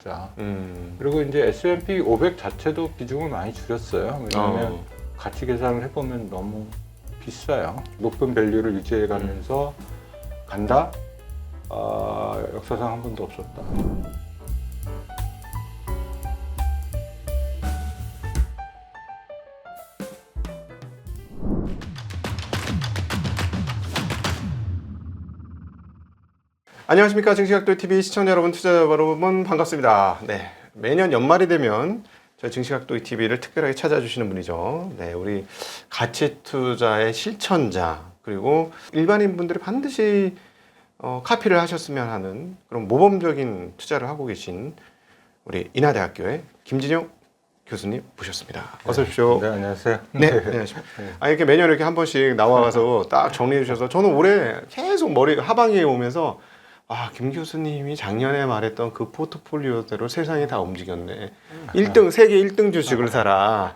자, 그리고 이제 S&P 500 자체도 비중을 많이 줄였어요. 왜냐하면 가치 계산을 해보면 너무 비싸요. 높은 밸류를 유지해가면서 간다? 역사상 한 번도 없었다. 안녕하십니까. 증시각도TV 시청자 여러분, 투자자 여러분 반갑습니다. 네, 매년 연말이 되면 저희 증시각도TV를 특별하게 찾아주시는 분이죠. 네, 우리 가치 투자의 실천자, 그리고 일반인 분들이 반드시 카피를 하셨으면 하는 그런 모범적인 투자를 하고 계신 우리 인하대학교의 김진영 교수님 모셨습니다. 어서 오십시오. 네, 안녕하세요. 네, 안녕하십니까. 이렇게 매년 이렇게 한 번씩 나와서 딱 정리해 주셔서 저는 올해 계속 머리 하반기에 오면서 김 교수님이 작년에 말했던 그 포트폴리오대로 세상이 다 움직였네. 1등, 세계 1등 주식을 사라.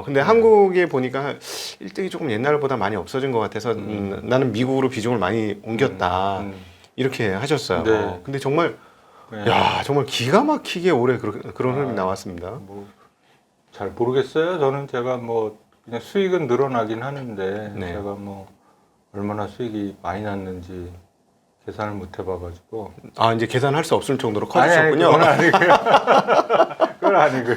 근데 한국에 보니까 1등이 조금 옛날보다 많이 없어진 것 같아서 나는 미국으로 비중을 많이 옮겼다. 이렇게 하셨어요. 네. 근데 정말, 네. 정말 기가 막히게 올해 그런 흐름이 나왔습니다. 잘 모르겠어요. 제가 그냥 수익은 늘어나긴 하는데 네. 제가 얼마나 수익이 많이 났는지 계산을 못 해봐가지고. 이제 계산할 수 없을 정도로 커지셨군요. 그건 아니고요. 그건 아니고요.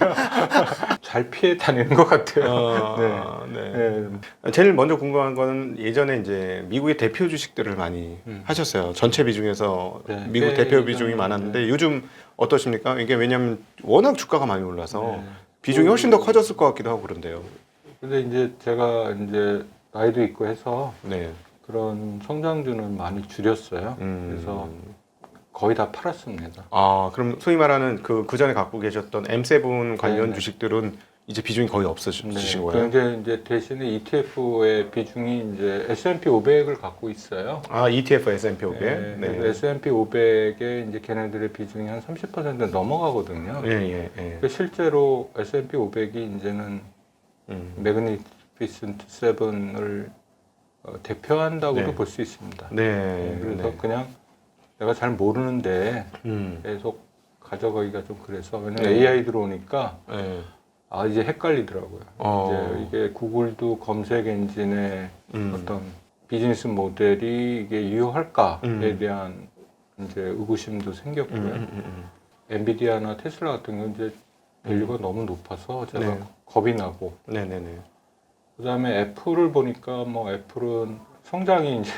잘 피해 다니는 것 같아요. 네. 제일 먼저 궁금한 거는 예전에 이제 미국의 대표 주식들을 많이 하셨어요. 전체 비중에서 네. 미국 네, 대표 예전에, 비중이 많았는데 네. 요즘 어떠십니까? 이게 왜냐면 워낙 주가가 많이 올라서 네. 비중이 훨씬 더 커졌을 것 같기도 하고 그런데요. 근데 이제 제가 이제 나이도 있고 해서 네. 그런 성장주는 많이 줄였어요. 그래서 거의 다 팔았습니다. 그럼 소위 말하는 그 전에 갖고 계셨던 M7 관련 네. 주식들은 이제 비중이 거의 없어지신 거예요? 이제 대신에 ETF의 비중이 이제 S&P 500을 갖고 있어요. ETF S&P 500. 네. 네. 그래서 S&P 500에 이제 걔네들의 비중이 한 30% 넘어가거든요. 예. 근데 실제로 S&P 500이 이제는 매그니피센트 7을 대표한다고도 네. 볼 수 있습니다. 네. 그래서 네. 그냥 내가 잘 모르는데 계속 가져가기가 좀 그래서 왜냐면 네. AI 들어오니까 네. 이제 헷갈리더라고요. 이제 이게 구글도 검색 엔진의 어떤 비즈니스 모델이 이게 유효할까에 대한 이제 의구심도 생겼고요. 엔비디아나 테슬라 같은 경우는 이제 밸류가 너무 높아서 제가 네. 겁이 나고. 네네네. 그다음에 애플을 보니까 애플은 성장이 이제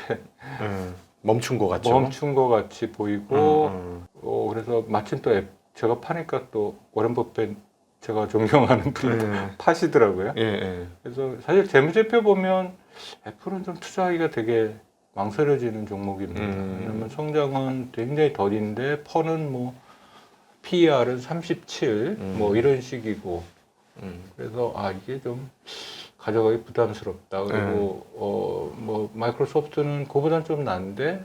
멈춘 것 같죠? 멈춘 것 같이 보이고 그래서 마침 또 제가 파니까 또 워렌 버핏 제가 존경하는 분이 파시더라고요. 예. 그래서 사실 재무제표 보면 애플은 좀 투자하기가 되게 망설여지는 종목입니다. 왜냐면 성장은 굉장히 더딘데 퍼는 PER은 37 이런 식이고 그래서 이게 좀 가져가기 부담스럽다. 그리고 마이크로소프트는 그보다는 좀 난데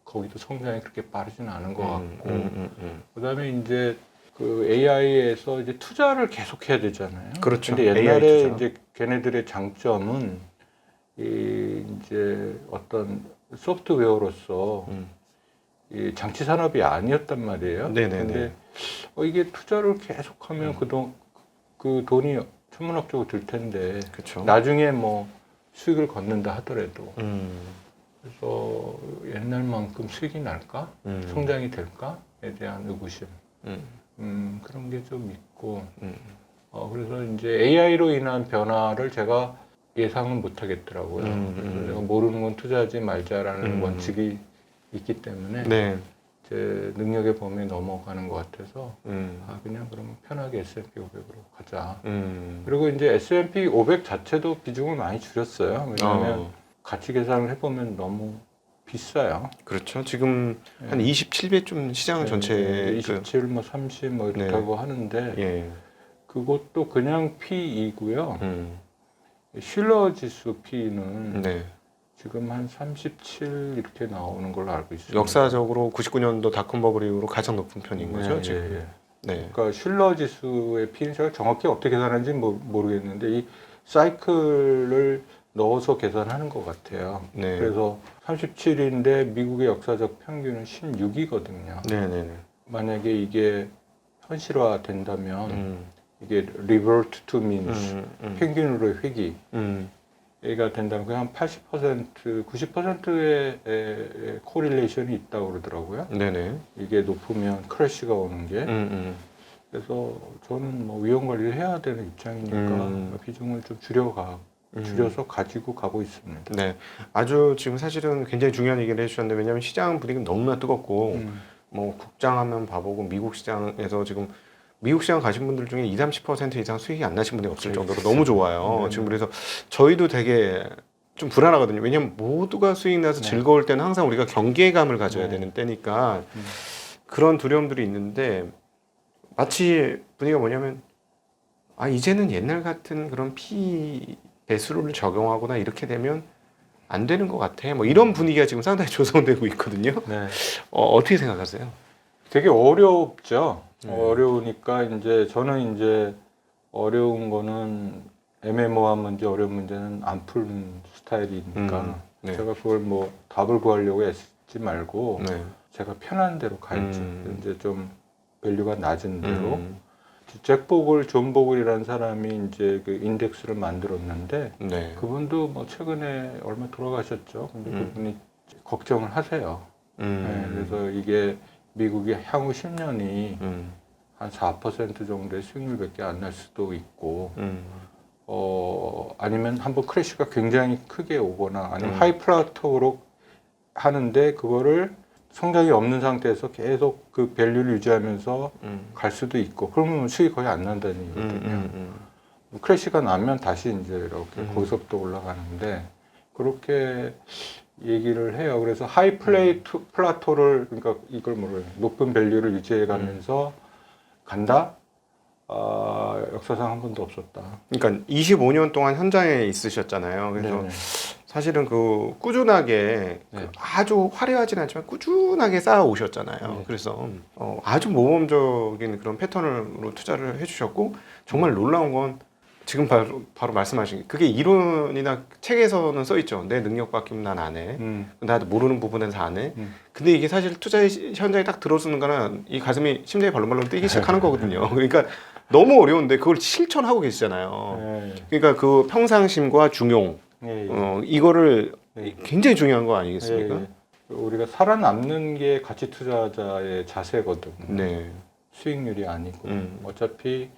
거기도 성장이 그렇게 빠르지는 않은 것 같고 그다음에 이제 그 AI에서 이제 투자를 계속 해야 되잖아요. 그렇죠. 근데 AI 옛날에 투자. 이제 걔네들의 장점은 이제 어떤 소프트웨어로서 이 장치 산업이 아니었단 말이에요. 네네네. 근데 이게 투자를 계속하면 그 돈이 천문학적으로 들 텐데 그렇죠. 나중에 수익을 걷는다 하더라도 그래서 옛날만큼 수익이 날까? 성장이 될까?에 대한 의구심 그런 게 좀 있고 그래서 이제 AI로 인한 변화를 제가 예상은 못 하겠더라고요. 그래서 내가 모르는 건 투자하지 말자라는 원칙이 있기 때문에 네. 제 능력의 범위에 넘어가는 것 같아서 그냥 그러면 편하게 S&P 500으로 가자. 그리고 이제 S&P 500 자체도 비중을 많이 줄였어요. 왜냐하면 가치 계산을 해보면 너무 비싸요. 그렇죠. 지금 한 27배쯤 시장 전체 27, 30 이렇다고 하는데 예. 그것도 그냥 P2고요. 슐러 지수 P는 지금 한 37 이렇게 나오는 걸로 알고 있습니다. 역사적으로 99년도 닷컴 버블 이후로 가장 높은 편인 거죠, 지금. 네. 그러니까 슐러 지수의 P는 제가 정확히 어떻게 계산하는지 모르겠는데 이 사이클을 넣어서 계산하는 것 같아요. 네. 그래서 37인데 미국의 역사적 평균은 16이거든요. 네네네. 만약에 이게 현실화 된다면 이게 revert to means 평균으로의 회귀 가 된다면 그냥 한 80%, 90%의 코릴레이션이 있다고 그러더라고요. 네네. 이게 높으면 크래시가 오는 게. 그래서 저는 뭐 위험 관리를 해야 되는 입장이니까 비중을 좀 줄여서 가지고 가고 있습니다. 네. 아주 지금 사실은 굉장히 중요한 얘기를 해주셨는데, 왜냐하면 시장 분위기는 너무나 뜨겁고 뭐 국장하면 봐보고 미국 시장에서 지금 미국 시장 가신 분들 중에 20-30% 이상 수익이 안 나신 분이 없을 정도로 너무 좋아요. 지금 그래서 저희도 되게 좀 불안하거든요. 왜냐면 모두가 수익 나서 즐거울 때는 항상 우리가 경계감을 가져야 되는 때니까 그런 두려움들이 있는데, 마치 분위기가 뭐냐면 이제는 옛날 같은 그런 P 배수를 적용하거나 이렇게 되면 안 되는 것 같아. 뭐 이런 분위기가 지금 상당히 조성되고 있거든요. 네. 어떻게 생각하세요? 되게 어렵죠. 어려우니까 이제 저는 이제 어려운 거는 애매모호한 문제, 어려운 문제는 안 푸는 스타일이니까 네. 제가 그걸 뭐 답을 구하려고 애쓰지 말고 네. 제가 편한 대로 갈지 이제 좀 밸류가 낮은 대로 존 보글이라는 사람이 이제 그 인덱스를 만들었는데 네. 그분도 뭐 최근에 얼마 돌아가셨죠. 근데 그분이 걱정을 하세요. 네, 그래서 이게 미국이 향후 10년이 한 4% 정도의 수익률밖에 안 날 수도 있고, 아니면 한번 크래시가 굉장히 크게 오거나, 아니면 하이 플라토로 하는데 그거를 성장이 없는 상태에서 계속 그 밸류를 유지하면서 갈 수도 있고, 그러면 수익이 거의 안 난다는 얘기거든요. 크래시가 나면 다시 이제 이렇게 고속도 올라가는데, 그렇게 얘기를 해요. 그래서 하이 플라토를, 그러니까 이걸 뭐래, 높은 밸류를 유지해 가면서 간다? 역사상 한 번도 없었다. 그러니까 25년 동안 현장에 있으셨잖아요. 그래서 네네. 사실은 그 꾸준하게 그 아주 화려하진 않지만 꾸준하게 쌓아 오셨잖아요. 그래서 아주 모범적인 그런 패턴으로 투자를 해주셨고, 정말 놀라운 건 지금 바로 말씀하신 게, 그게 이론이나 책에서는 써 있죠. 내 능력밖에 난 안 해. 나도 모르는 부분에서 안 해. 근데 이게 사실 투자 현장에 딱 들어서는 거는 이 가슴이 심장이 벌렁벌렁 뛰기 시작하는 거거든요. 그러니까 너무 어려운데 그걸 실천하고 계시잖아요. 그러니까 그 평상심과 중용, 이거를 굉장히 중요한 거 아니겠습니까? 우리가 살아남는 게 가치 투자자의 자세거든요. 네. 수익률이 아니고. 어차피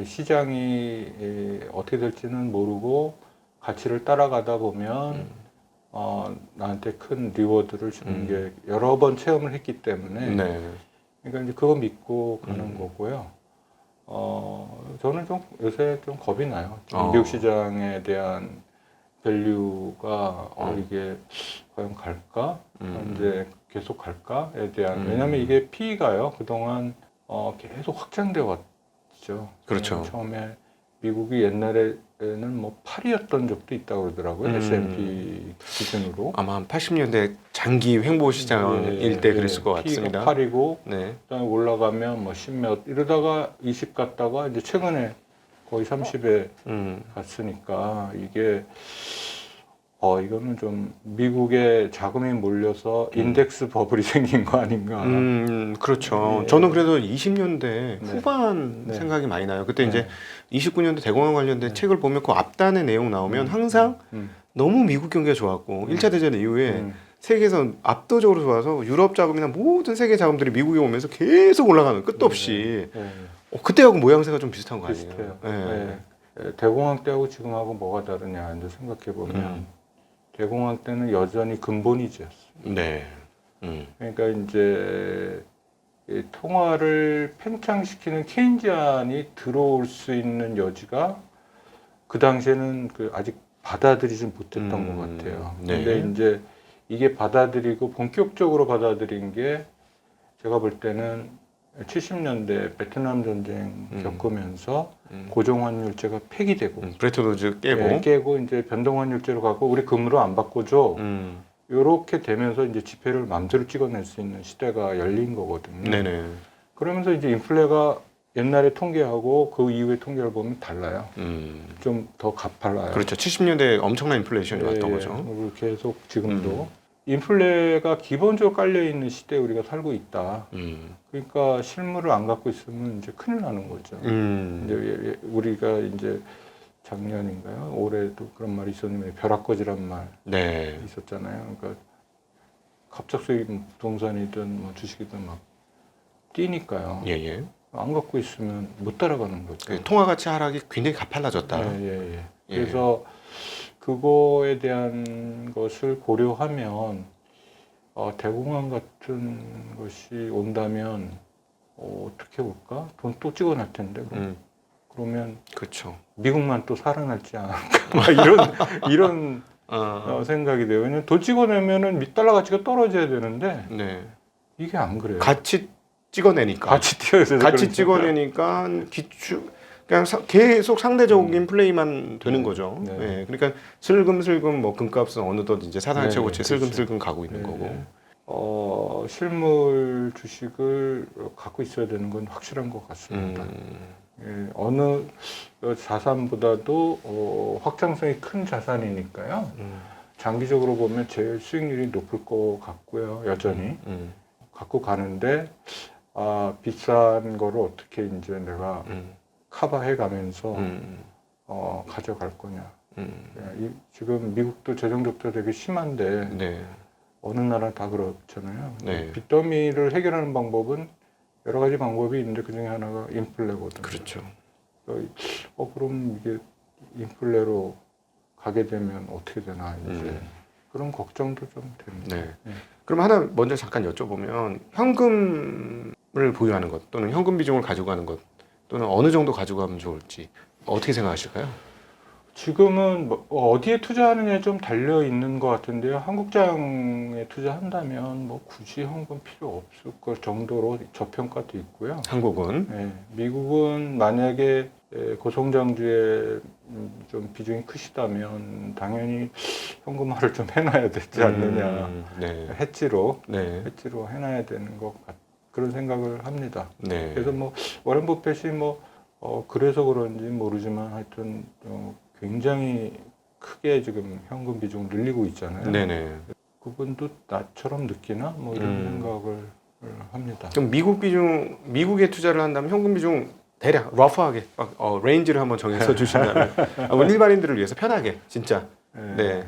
시장이 어떻게 될지는 모르고 가치를 따라가다 보면 나한테 큰 리워드를 주는 게 여러 번 체험을 했기 때문에 그러니까 이제 그거 믿고 가는 거고요. 저는 좀 요새 좀 겁이 나요. 미국 시장에 대한 밸류가 이게 과연 갈까? 이제 계속 갈까에 대한, 왜냐하면 이게 P가요 그동안 계속 확장되어 왔죠. 그렇죠. 처음에 미국이 옛날에는 뭐 8이었던 적도 있다고 그러더라고요. S&P 기준으로. 아마 한 80년대 장기 횡보 시장일 때 그랬을 것 같습니다. 8이고 네. 그다음에 올라가면 뭐 10몇 이러다가 20 갔다가 이제 최근에 거의 30에 갔으니까 이게 이거는 좀 미국의 자금이 몰려서 인덱스 버블이 생긴 거 아닌가. 그렇죠. 저는 그래도 20년대 후반 생각이 많이 나요. 그때 이제 29년도 대공황 관련된 책을 보면 그 앞단의 내용 나오면 항상 너무 미국 경기가 좋았고 1차 대전 이후에 세계에서 압도적으로 좋아서 유럽 자금이나 모든 세계 자금들이 미국에 오면서 계속 올라가는 끝도 없이 그때하고 모양새가 좀 비슷한 거 아니에요? 비슷해요. 대공황 때하고 지금하고 뭐가 다르냐 이제 생각해 보면 대공황 때는 여전히 근본이지였어요. 네. 그러니까 이제 이 통화를 팽창시키는 케인지안이 들어올 수 있는 여지가 그 당시에는 아직 받아들이지 못했던 것 같아요. 근데 이제 이게 받아들이고 본격적으로 받아들인 게 제가 볼 때는 70년대 베트남 전쟁 겪으면서 고정환율제가 폐기되고 브레튼 우즈 깨고 깨고 이제 변동환율제로 가고 우리 금으로 안 바꿔줘. 이렇게 되면서 이제 지폐를 마음대로 찍어낼 수 있는 시대가 열린 거거든요. 네네. 그러면서 이제 인플레가 옛날에 통계하고 그 이후의 통계를 보면 달라요. 좀 더 가팔라요. 그렇죠. 70년대 엄청난 인플레이션이 왔던 거죠. 계속 지금도. 인플레가 기본적으로 깔려 있는 시대에 우리가 살고 있다. 음. 그러니까 실물을 안 갖고 있으면 이제 큰일 나는 거죠. 이제 우리가 이제 작년인가요? 올해도 그런 말이 있었는데 벼락거지란 말 네. 있었잖아요. 그러니까 갑작스레 부동산이든 뭐 주식이든 막 뛰니까요. 예, 예. 안 갖고 있으면 못 따라가는 거죠. 그 통화 가치 하락이 굉장히 가팔라졌다. 예. 예. 그래서 그거에 대한 것을 고려하면 대공황 같은 것이 온다면 어떻게 올까? 돈 또 찍어낼 텐데 그러면 그렇죠. 미국만 또 살아날지 않을까? 막 이런 생각이 돼요. 왜냐면 돈 찍어내면은 달러 가치가 떨어져야 되는데 네. 이게 안 그래요. 같이 찍어내니까. 같이 뛰어서 같이 찍어내니까 그냥 계속 상대적인 플레이만 되는 거죠. 네. 네. 그러니까 슬금슬금 뭐 금값은 어느덧 이제 사상 네, 최고치 그렇죠. 슬금슬금 가고 있는 네, 거고. 네. 실물 주식을 갖고 있어야 되는 건 확실한 것 같습니다. 예, 어느 자산보다도 확장성이 큰 자산이니까요. 장기적으로 보면 제일 수익률이 높을 것 같고요. 여전히 갖고 가는데 비싼 거를 어떻게 이제 내가 커버해 가면서 가져갈 거냐. 예, 지금 미국도 재정 적자 되게 심한데 네. 어느 나라 다 그렇잖아요. 네. 빚더미를 해결하는 방법은 여러 가지 방법이 있는데 그 중에 하나가 인플레거든요. 그렇죠. 그럼 이게 인플레로 가게 되면 어떻게 되나 이제 그런 걱정도 좀 됩니다. 네. 네. 그럼 하나 먼저 잠깐 여쭤보면 현금을 보유하는 것 또는 현금 비중을 가져가는 것 또는 어느 정도 가져가면 좋을지 어떻게 생각하실까요? 지금은 어디에 투자하느냐에 좀 달려 있는 것 같은데요. 한국장에 투자한다면 뭐 굳이 현금 필요 없을 것 정도로 저평가도 있고요. 한국은 네, 미국은 만약에 고성장주에 좀 비중이 크시다면 당연히 현금화를 좀 해놔야 되지 않느냐. 네. 해지로 네. 해놔야 되는 것 그런 생각을 합니다. 네. 그래서 뭐 워렌 버핏이 그래서 그런지 모르지만 하여튼 굉장히 크게 지금 현금 비중을 늘리고 있잖아요. 네네. 그분도 나처럼 느끼나 뭐 이런 생각을 합니다. 그럼 미국에 투자를 한다면 현금 비중 대략 러프하게 레인지를 한번 정해서 주신다면 일반인들을 위해서 편하게 진짜. 네.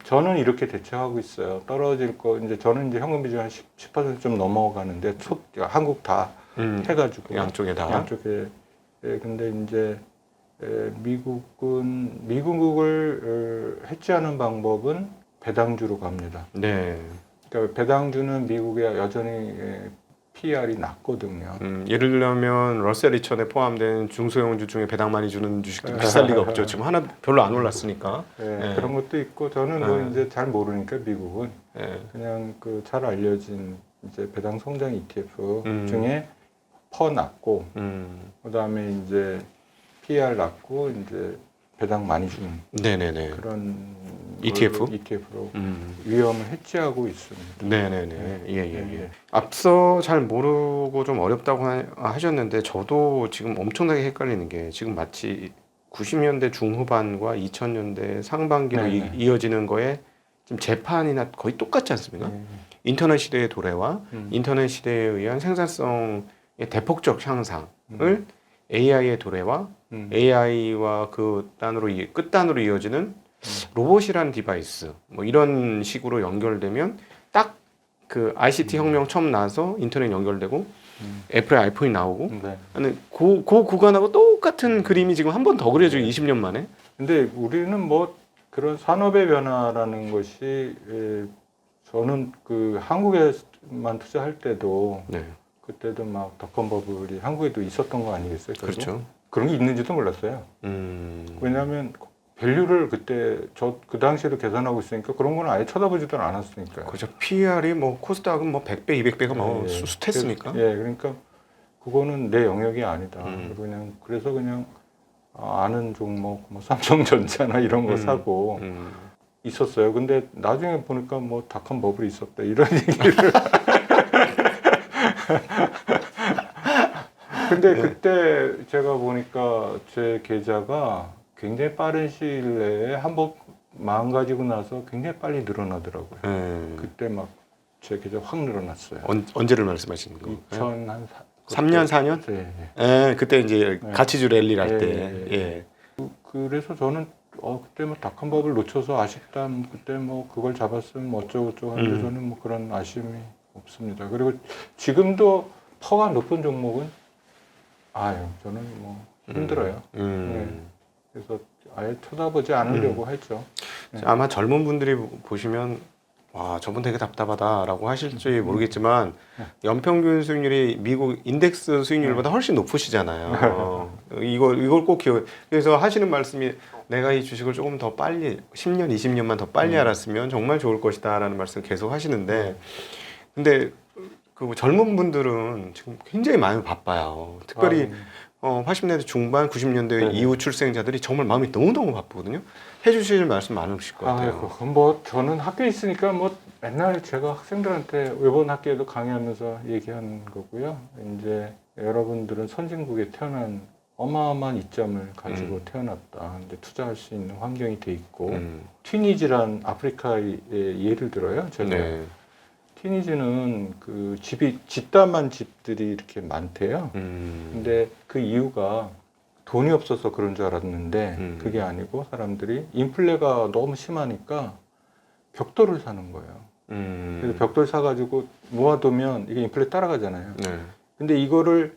저는 이렇게 대처하고 있어요. 떨어질 거 이제 저는 이제 현금 비중 한 10% 좀 넘어가는데 한국 다 해가지고 양쪽에 다. 양쪽에. 근데 이제 미국을 해지하는 방법은 배당주로 갑니다. 네. 그러니까 배당주는 미국에 여전히 PER이 낮거든요. 예를 들면 러셀 2000에 포함된 중소형주 중에 배당 많이 주는 주식도 비쌀 리가 없죠. 지금 하나 별로 안 올랐으니까. 네. 그런 것도 있고 저는 뭐 이제 잘 모르니까 미국은 그냥 그 잘 알려진 이제 배당 성장 ETF 중에 퍼 낮고 그다음에 이제 PER 낮고 이제 배당 많이 주는 네네네. 그런 ETF로 위험을 해지하고 있습니다. 네네네. 예. 앞서 잘 모르고 좀 어렵다고 하셨는데 저도 지금 엄청나게 헷갈리는 게 지금 마치 90년대 중후반과 2000년대 상반기로 이어지는 거에 지금 재판이나 거의 똑같지 않습니까? 인터넷 시대의 도래와 인터넷 시대에 의한 생산성의 대폭적 향상을 AI의 도래와 AI와 끝단으로 이어지는 로봇이라는 디바이스 뭐 이런 식으로 연결되면 딱 그 ICT 혁명 처음 나서 인터넷 연결되고 애플의 아이폰이 나오고 그 구간하고 똑같은 그림이 지금 한 번 더 그려져요. 20년 만에. 근데 우리는 뭐 그런 산업의 변화라는 것이 저는 그 한국에만 투자할 때도 그때도 막 닷컴 버블이 한국에도 있었던 거 아니겠어요? 그렇죠. 그런 게 있는지도 몰랐어요. 왜냐하면 밸류를 그때 그 당시에도 계산하고 있으니까 그런 거는 아예 쳐다보지도 않았으니까요. 그렇죠. PER이 뭐 코스닥은 뭐 100배, 200배가 뭐 숱했으니까. 그러니까 그거는 내 영역이 아니다. 그래서 그냥 아는 종목, 뭐 삼성전자나 이런 거 사고 있었어요. 근데 나중에 보니까 뭐 닷컴 버블이 있었다 이런 얘기를. 근데 그때 제가 보니까 제 계좌가 굉장히 빠른 시일 내에 네. 가지고 나서 굉장히 빨리 늘어나더라고요. 그때 막 제 계좌 확 늘어났어요. 언제를 말씀하시는 거? 2000한 3년, 4년? 네. 예, 그때 이제 네. 가치주 랠리를 할 예, 때. 예. 예. 그래서 저는 그때 뭐 닭 한 밥을 놓쳐서 아쉽다. 그때 뭐 그걸 잡았으면 뭐 어쩌고저쩌고 하는데 저는 뭐 그런 아쉬움이 없습니다. 그리고 지금도 퍼가 높은 종목은 저는 뭐 힘들어요. 그래서 아예 쳐다보지 않으려고 했죠. 네. 아마 젊은 분들이 보시면 와, 저분 되게 답답하다라고 하실지 모르겠지만 연평균 수익률이 미국 인덱스 수익률보다 훨씬 높으시잖아요. 이걸 꼭 기억. 그래서 하시는 말씀이 내가 이 주식을 조금 더 빨리 10년, 20년만 더 빨리 알았으면 정말 좋을 것이다라는 말씀 계속 하시는데 근데 그 젊은 분들은 지금 굉장히 많이 바빠요. 특별히 80년대 중반, 90년대 네네. 이후 출생자들이 정말 마음이 너무너무 바쁘거든요. 해주실 말씀 많으실 것 같아요. 뭐 저는 학교에 있으니까 뭐 맨날 제가 학생들한테 이번 학기에도 강의하면서 얘기하는 거고요. 이제 여러분들은 선진국에 태어난 어마어마한 이점을 가지고 태어났다. 근데 투자할 수 있는 환경이 돼 있고 튀니지란 아프리카의 예를 들어요. 제가 네. 튀니지는 그 집이 집담한 집들이 이렇게 많대요. 근데 그 이유가 돈이 없어서 그런 줄 알았는데 그게 아니고 사람들이 인플레가 너무 심하니까 벽돌을 사는 거예요. 그래서 벽돌 사가지고 모아두면 이게 인플레 따라가잖아요. 네. 근데 이거를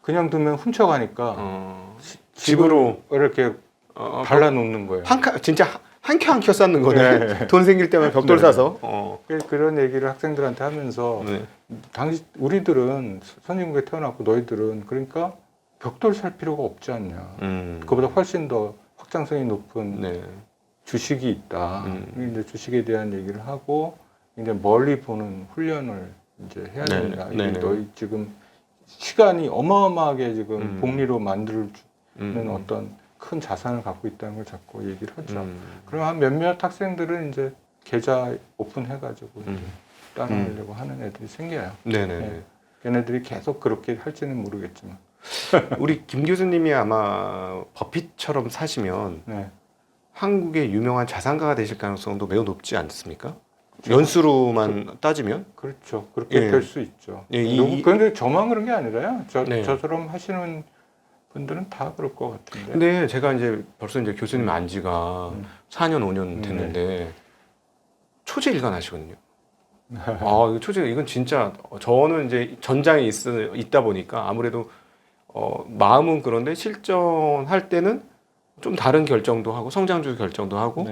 그냥 두면 훔쳐가니까 집으로 이렇게 발라놓는 거예요. 진짜 한 켜 한 켜 쌓는 거네. 네. 돈 생길 때만 벽돌 네. 사서. 그런 얘기를 학생들한테 하면서 네. 우리들은 선진국에 태어났고 너희들은 그러니까 벽돌 살 필요가 없지 않냐. 그거보다 훨씬 더 확장성이 높은 네. 주식이 있다. 이제 주식에 대한 얘기를 하고 이제 멀리 보는 훈련을 이제 해야 된다. 네. 이게 너희 지금 시간이 어마어마하게 지금 복리로 만들어주는 어떤 큰 자산을 갖고 있다는 걸 자꾸 얘기를 하죠. 그럼 한 몇몇 학생들은 이제 계좌 오픈해가지고 이제 따라하려고 하는 애들이 생겨요. 네네. 네. 걔네들이 계속 그렇게 할지는 모르겠지만. 우리 김 교수님이 아마 버핏처럼 사시면 네. 한국의 유명한 자산가가 되실 가능성도 매우 높지 않습니까? 연수로만 따지면? 그렇죠. 그렇게 예. 될 수 있죠. 예, 그런데 저만 그런 게 아니라요. 네. 저처럼 하시는 분들은 다 그럴 것 같은데. 근데 제가 이제 벌써 이제 교수님 안 지가 4년, 5년 됐는데 초지일관 하시거든요. 이거 이건 진짜 저는 이제 전장에 있다 보니까 아무래도 마음은 그런데 실전할 때는 좀 다른 결정도 하고 성장주 결정도 하고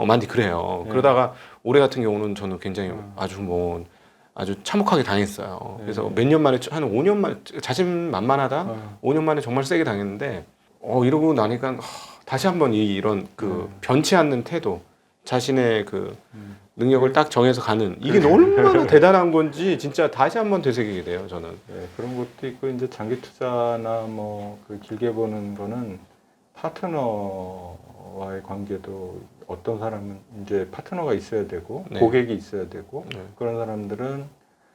많이 그래요. 네. 그러다가 올해 같은 경우는 저는 굉장히 아주 참혹하게 당했어요. 네. 그래서 몇 년 만에 한 5년 만에 자신만만하다 5년 만에 정말 세게 당했는데 이러고 나니까 다시 한번 이런 그 변치 않는 태도 자신의 그 능력을 딱 정해서 가는 이게 얼마나 대단한 건지 진짜 다시 한번 되새기게 돼요. 저는. 네, 그런 것도 있고 이제 장기 투자나 뭐 그 길게 보는 거는 파트너와의 관계도 어떤 사람은 이제 파트너가 있어야 되고 네. 고객이 있어야 되고 네. 그런 사람들은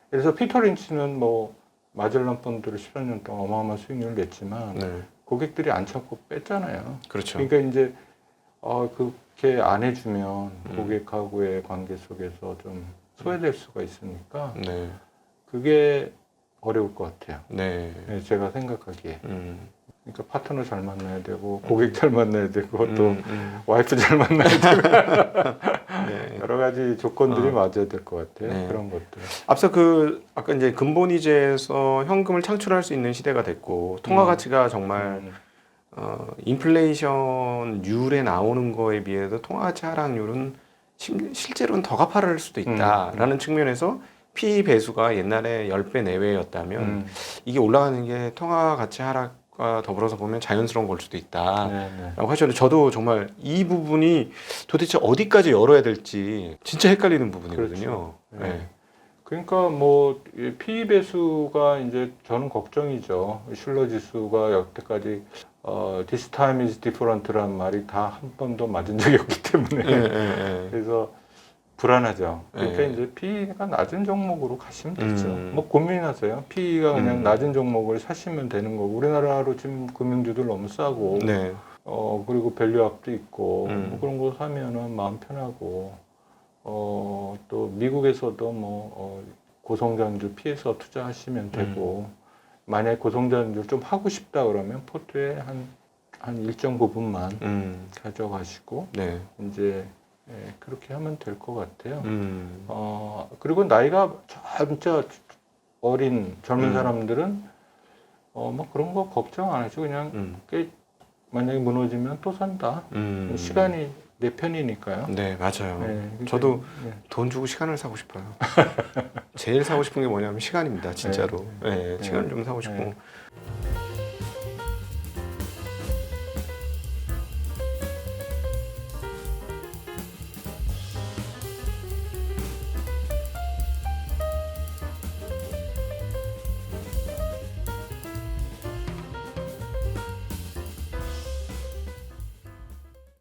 그래서 피터 린치는 뭐 마젤란 펀드를 10년 동안 어마어마한 수익률을 냈지만 네. 고객들이 안 찾고 뺐잖아요. 그렇죠. 그러니까 이제 그렇게 안 해주면 고객하고의 관계 속에서 좀 소외될 수가 있으니까 네. 그게 어려울 것 같아요. 네. 네, 제가 생각하기에. 그러니까 파트너 잘 만나야 되고 고객 잘 만나야 되고 또 와이프 잘 만나야 되고 네. 여러 가지 조건들이 맞아야 될 것 같아요. 네. 그런 것들. 앞서 아까 이제 근본이자에서 현금을 창출할 수 있는 시대가 됐고 통화 가치가 정말 인플레이션율에 나오는 거에 비해서 통화 가치 하락률은 실제로는 더 가파를 수도 있다라는 측면에서 PE 배수가 옛날에 10배 내외였다면 이게 올라가는 게 통화 가치 하락과 더불어서 보면 자연스러운 걸 수도 있다라고 하셨는데 저도 정말 이 부분이 도대체 어디까지 열어야 될지 진짜 헷갈리는 부분이거든요. 그렇죠. 네. 그러니까 뭐 PE 배수가 이제 저는 걱정이죠. 슐러 지수가 여태까지 this time is different란 말이 다 한 번도 맞은 적이 없기 때문에 그래서 불안하죠. 그러니까 이제 PE가 낮은 종목으로 가시면 되죠. 뭐 고민하세요. PE가 그냥 낮은 종목을 사시면 되는 거고 우리나라로 지금 금융주들 너무 싸고 그리고 밸류업도 있고 뭐 음. 그런 거 사면은 마음 편하고 또 미국에서도 뭐 고성장주 피해서 투자하시면 되고 만약에 고성장주 좀 하고 싶다 그러면 포트에 한 일정 부분만 가져가시고 네. 이제 그렇게 하면 될 것 같아요. 음. 그리고 나이가 진짜 어린 젊은 사람들은 뭐 그런 거 걱정 안 하시고 그냥 만약에 무너지면 또 산다. 시간이 내 편이니까요. 네, 맞아요. 네, 저도 네. 돈 주고 시간을 사고 싶어요. 제일 사고 싶은 게 뭐냐면 시간입니다, 진짜로. 네. 네, 시간을 좀 사고 싶고. 네.